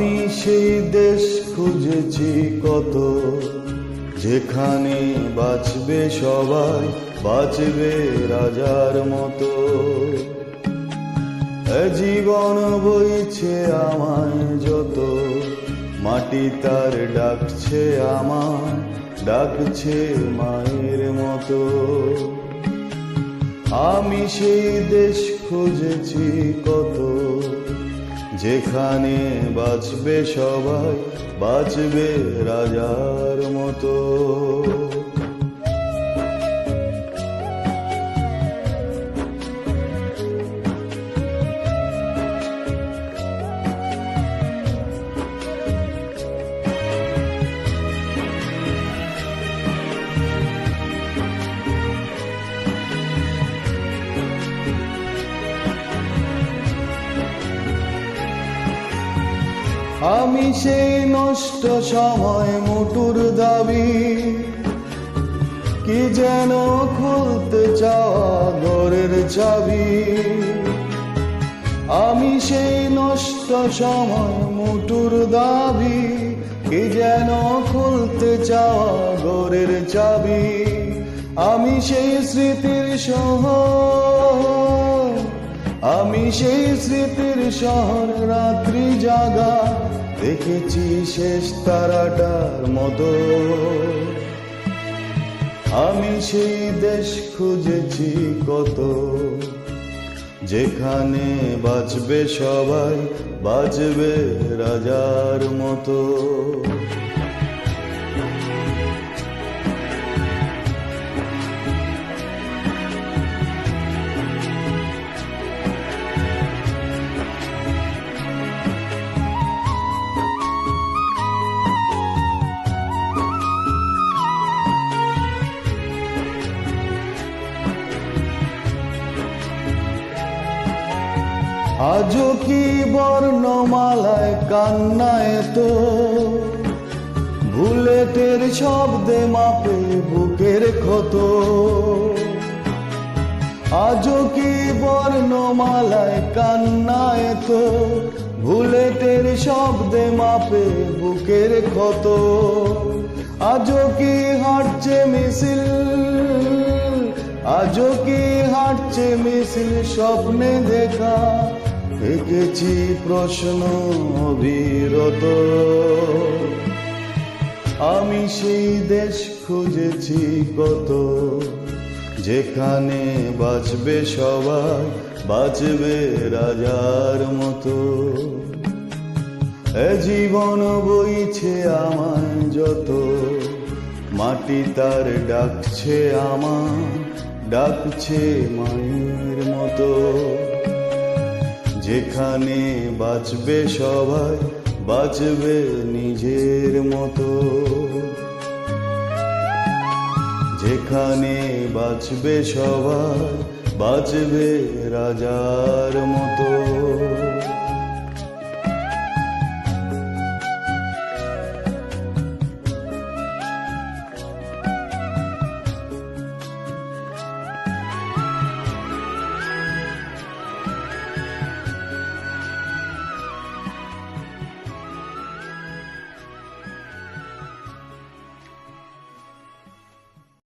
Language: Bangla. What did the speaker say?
আমি সেই দেশ খুঁজেছি কত, যেখানে বাঁচবে সবাই, বাঁচবে রাজার মতো। জীবন বইছে আমায় যত, মাটি তার ডাকছে আমায়, ডাকছে মায়ের মতো। আমি সেই দেশ খুঁজেছি কত, যেখানে বাঁচবে সবাই, বাঁচবে রাজার মতো। আমি সেই নষ্ট সময় মুটুর দাবি, কি যেন খুলতে চাওয়া ঘরের চাবি। আমি সেই নষ্ট সময় মুটুর দাবি, কি যেন খুলতে চাওয়া ঘরের চাবি। আমি সেই স্মৃতির শহর, আমি সেই স্মৃতির শহর, রাত্রি জাগা দেখেছি শেষ তারাটার মতো। আমি সেই দেশ খুঁজেছি কত, যেখানে বাঁচবে সবাই, বাঁচবে রাজার মতো। আজও কি বর্ণমালায় কান্নায় তো, বুলেটের শব্দে মাপে বুকের ক্ষত। আজও কি বর্ণমালায় কান্নায় তো, বুলেটের শব্দে মাপে বুকের ক্ষত। আজও কি হাঁটছে মিছিল, আজও কি হাঁটছে মিছিল, স্বপ্নে দেখা এঁকেছি প্রশ্ন অবিরত। আমি সেই দেশ খুঁজেছি কত, যেখানে বাঁচবে সবাই, বাঁচবে রাজার মতো। জীবন বইছে আমায় যত, মাটি তার ডাকছে আমায়, ডাকছে মায়ের মতো। যেখানে বাঁচবে সবাই, বাঁচবে নিজের মতো। যেখানে বাঁচবে সবাই, বাঁচবে রাজার মতো।